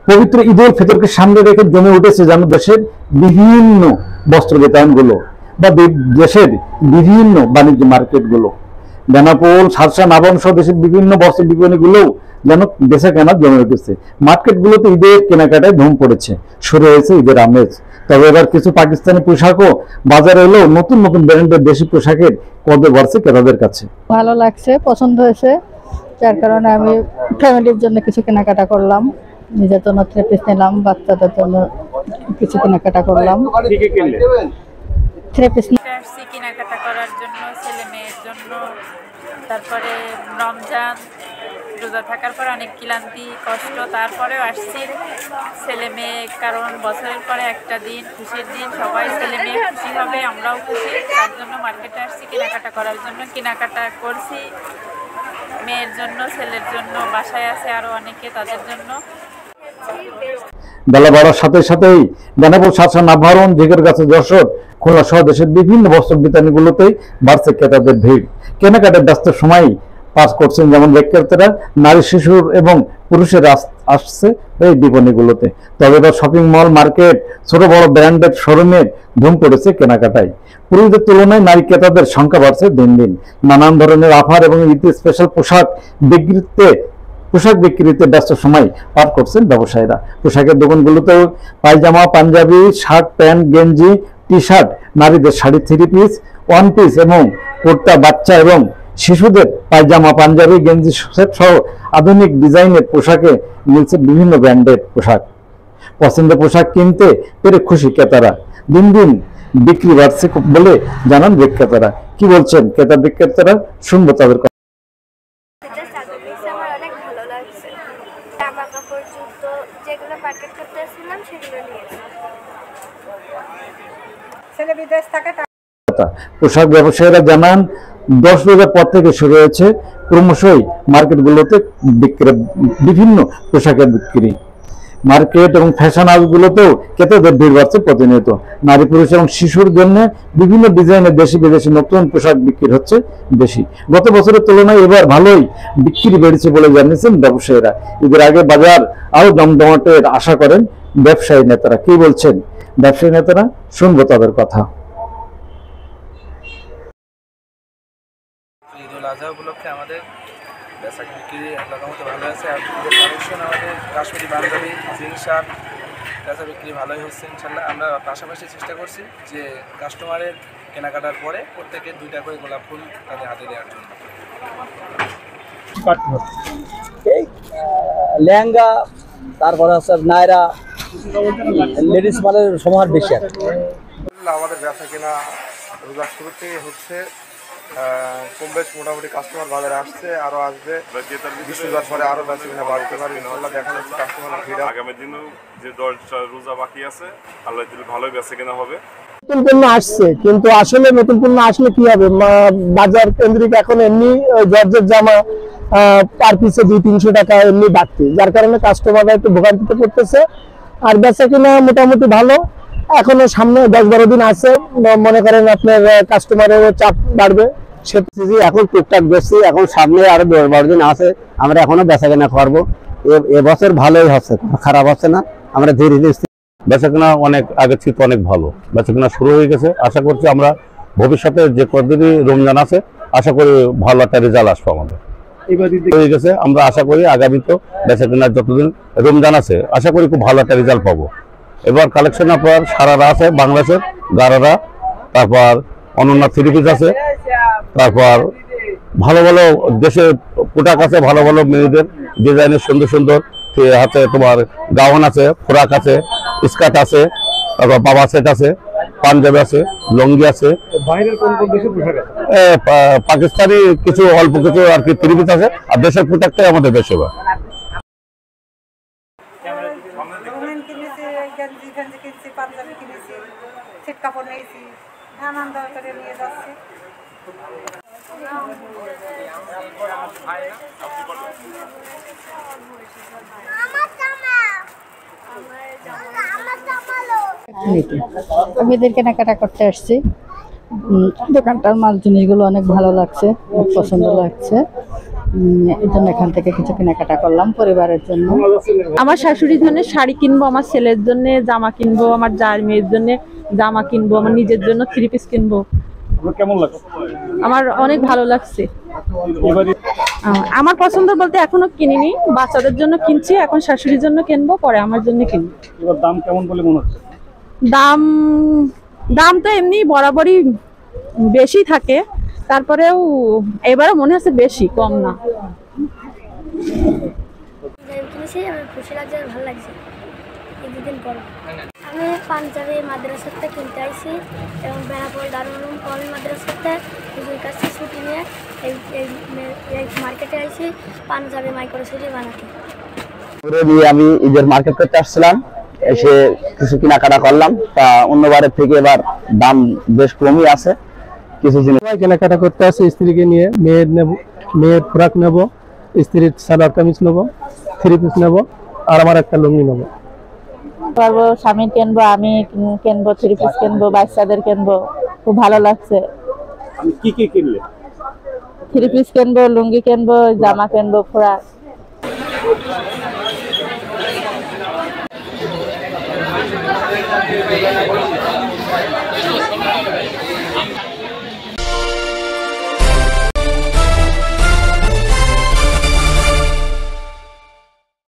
পবিত্র ঈদ উল ফিতরকে সামনে রেখে জমে উঠেছে যেন দেশের বিভিন্ন বস্ত্র বিতানগুলো বা দেশের বিভিন্ন বাণিজ্য মার্কেটগুলো। বেনাপোল, সারসা, নাবন সহ দেশের বিভিন্ন বস্ত্র বিপণীগুলোও যেন বেচা কেনা জমে উঠেছে। মার্কেটগুলোতে ঈদের কেনাকাটায় ধুম পড়েছে, শুরু হয়েছে ঈদের আমেজ। তবে এবার কিছু পাকিস্তানি পোশাকও বাজারে এলেও নতুন নতুন ব্র্যান্ডের দেশি পোশাকের কদর বাড়ছে ক্রেতাদের কাছে। ভালো লাগছে, পছন্দ হয়েছে, যার কারণে আমি ফ্যামিলির জন্য কিছু কেনাকাটা করলাম, নিজের জন্য থ্রি পিস নিলাম, বাচ্চাদের জন্য কিছু কেনাকাটা করলাম। থ্রি পিস কেনাকাটা করার জন্য, ছেলে মেয়ের জন্য। তারপরে রমজান রোজা থাকার পর অনেক ক্লান্তি কষ্ট, তারপরেও আসছি ছেলে মেয়ে, কারণ বছরের পরে একটা দিন, খুশির দিন, সবাই ছেলে মেয়ে খুশি হবে, আমরাও খুশি। তার জন্য মার্কেটে আসছি কেনাকাটা করার জন্য। কেনাকাটা করছি মেয়ের জন্য, ছেলের জন্য, বাসায় আছে আরো অনেকে, তাদের জন্য। বেলা বাড়ার সাথে সাথেই বেনাপোল, সারসা, নাভারণ, ঝিকরগাছা, যশোর, খুলনা সহ দেশের বিভিন্ন বস্ত্র বিতানীগুলোতেই বাড়ছে ক্রেতাদের ভিড়। কেনাকাটার ব্যস্ত সময় পাস করছেন যেমন বিক্রেতারা, নারী, শিশুর এবং পুরুষের আসছে এই বিপণীগুলোতে। তবে এবার শপিং মল, মার্কেট, ছোট বড় ব্র্যান্ডের শোরুমে ধুম পড়েছে কেনাকাটায়। পুরুষদের তুলনায় নারী ক্রেতাদের সংখ্যা বাড়ছে দিন দিন। নানান ধরনের অফার এবং ঈদ স্পেশাল পোশাক বিক্রিতে ব্যস্ত সময় পার করছেন ব্যবসায়ীরা। পোশাকের দোকানগুলোতেও পায়জামা, পাঞ্জাবি, শার্ট, প্যান্ট, গেঞ্জি, টি শার্ট, নারীদের sari, three piece, one piece এবং কুর্তা, বাচ্চা এবং শিশুদের পায়জামা, পাঞ্জাবি, গেঞ্জি সেট সহ আধুনিক ডিজাইনের পোশাকে মিলছে বিভিন্ন ব্র্যান্ডের পোশাক। পছন্দের পোশাক কিনতে পেরে খুশি ক্রেতারা। দিন দিন বিক্রি বাড়ছে বলে জানান বিক্রেতারা। কি বলছেন ক্রেতা বিক্রেতারা, শুনবো তাদের কথা। পোশাক ব্যবসায়ীরা জানান 10 রোজার পর থেকে শুরু হয়েছে ক্রমশই মার্কেটগুলোতে বিভিন্ন পোশাকের বিক্রি। মার্কেট এবং ফ্যাশন হাউসগুলোতেও ক্রেতাদের ভিড় বাড়ছে প্রতিনিয়ত। নারী, পুরুষ এবং শিশুর জন্য বিভিন্ন ডিজাইনের দেশি বিদেশি নতুন পোশাক বিক্রি হচ্ছে বেশি। গত বছরের তুলনায় এবার ভালোই বিক্রি বেড়েছে বলে জানিয়েছেন ব্যবসায়ীরা। ঈদের আগে বাজার আরো জমজমাটের আশা করেন ব্যবসায়ী নেতারা। কি বলছেন ব্যবসায়ী নেতারা, শুনবো তাদের কথা। ঈদ উল আজহা উপলক্ষে আমাদের বেচা বিক্রি মোটামুটি ভালো আছে। আর কালেকশন আমাদের কাশ্মীরি পাঞ্জাবি, জিন্স শার্ট বেচা বিক্রি ভালোই হচ্ছে ইনশাল্লাহ। আমরা পাশাপাশি চেষ্টা করছি যে কাস্টমারের কেনাকাটার পরে প্রত্যেকে 2টা করে গোলাপ ফুল তাদের হাতে দেওয়ার জন্য। এই লেহেঙ্গা, তারপরে হচ্ছে নায়রা, লেডিস মালের সমাহার বেশি। আমাদের ব্যবসা কেনা রোজার শুরু থেকে হচ্ছে, কম বেশ মোটামুটি কাস্টমার বাজারে আসছে, আরো আসবে। রোজার পরে আরো বেশি কিনা বাড়তে পারে ইনশাল্লাহ। দেখা যাচ্ছে কাস্টমার ভিড় আগামী দিনেও যে 10টা রোজা বাকি আছে, আল্লাহ দিলে ভালোই বেচা কেনা হবে। নতুন পণ্য আসছে, কিন্তু আসলে নতুন পণ্য আসলে কি হবে, বাজার কেন্দ্রিক এখন এমনি জর্জের জামা পার পিসে 200-300 টাকা এমনি বাড়তি, যার কারণে কাস্টমাররা একটু ভোগান্তিতে পড়তেছে। আর বেচা কিনা মোটামুটি ভালো, এখনো সামনে 10-12 দিন আছে, মনে করেন আপনার কাস্টমারের চাপ বাড়বে। এখন টুকটাক বেশি, এখন সামনে আরো 10-12 দিন আছে, আমরা এখনো বেচা কেনা করবো। এবছর ভালোই হচ্ছে, খারাপ হচ্ছে না। আমরা ধীরে ধীরে বেচা কেনা অনেক আগের থেকে অনেক ভালো, বেচা কেনা শুরু হয়ে গেছে। আশা করছি আমরা ভবিষ্যতে যে কতদিনই রমজান আছে, আশা করি ভালো একটা রেজাল্ট আসবে আমাদের হয়ে গেছে। আমরা আশা করি আগামী তো বেচা কেনার যতদিন রমজান আছে, আশা করি খুব ভালো একটা রেজাল্ট পাবো। এবার কালেকশন আপনার সারারা আছে, বাংলাদেশের গারারা, তারপর অনন্য থ্রি পিস আছে, তারপর ভালো ভালো দেশের পোশাক আছে, ভালো ভালো মেয়েদের ডিজাইনের সুন্দর সুন্দর হাতে তোমার গাউন আছে, ফ্রক আছে, স্কার্ট আছে, তারপর বাবা সেট আছে, পাঞ্জাবি আছে, লুঙ্গি আছে। পাকিস্তানি কিছু অল্প কিছু আর কি থ্রি পিস আছে, আর দেশের পোশাকটাই আমাদের বেশি। আমি এদের কেনাকাটা করতে আসছি। দোকানটার মাল জিনিসগুলো অনেক ভালো লাগছে, খুব পছন্দ লাগছে। এই জন্য এখান থেকে কিছু কেনাকাটা করলাম পরিবারের জন্য। আমার শাশুড়ির জন্য শাড়ি কিনবো, আমার ছেলের জন্য জামা কিনবো, আমার জার মেয়ের জন্য জামা কিনবো, আমার নিজের জন্য 3 পিস কিনবো। কেমন লাগে? আমার অনেক ভালো লাগছে। আমার পছন্দ বলতে এখনো কিনিনি, বাচ্চাদের জন্য কিনছি, এখন শাশুড়ির জন্য কিনবো, পরে আমার জন্য কিনবো। এবার দাম কেমন বলে মনে হচ্ছে? দাম তো এমনি বরাবরই বেশি থাকে, তারপরেও এবারে মনে হচ্ছে বেশি, কম না। কিনেছি, আমার খুশি লাগছে, ভালো লাগছে। এই দুদিন পর আমি পাঞ্জাবি মাদ্রাসাতে কিনতে আইছি এবং বেনাপোল দারুল উলুম কওমি মাদ্রাসাতে হুজুর কাছে ছুটি নিয়ে এই মার্কেটে আইছি পাঞ্জাবি মাইক্রোসিটি বানাতে। আমি ঈদের মার্কেট করতে আসছিলাম, এসে কিছু কেনাকাটা করলাম। তা অন্যবারের থেকে এবার দাম বেশ কমই আছে। কিছু জিনিস কেনাকাটা করতে আসছে, স্ত্রীকে নিয়ে মেয়ের ফ্রক নেবো, স্ত্রীর সালোয়ার কামিজ নেবো, 3 পিস নেবো, আর আমার একটা লুঙ্গি নেবো। পারবো স্বামী কিনবো, আমি কিনবো, 3 পিস কিনবো, বাচ্চাদের কিনবো। খুব ভালো লাগছে। আমি কি কি কিনলে? 3 পিস কিনবো, লুঙ্গি কিনবো, জামা কিনবো, ফ্রক।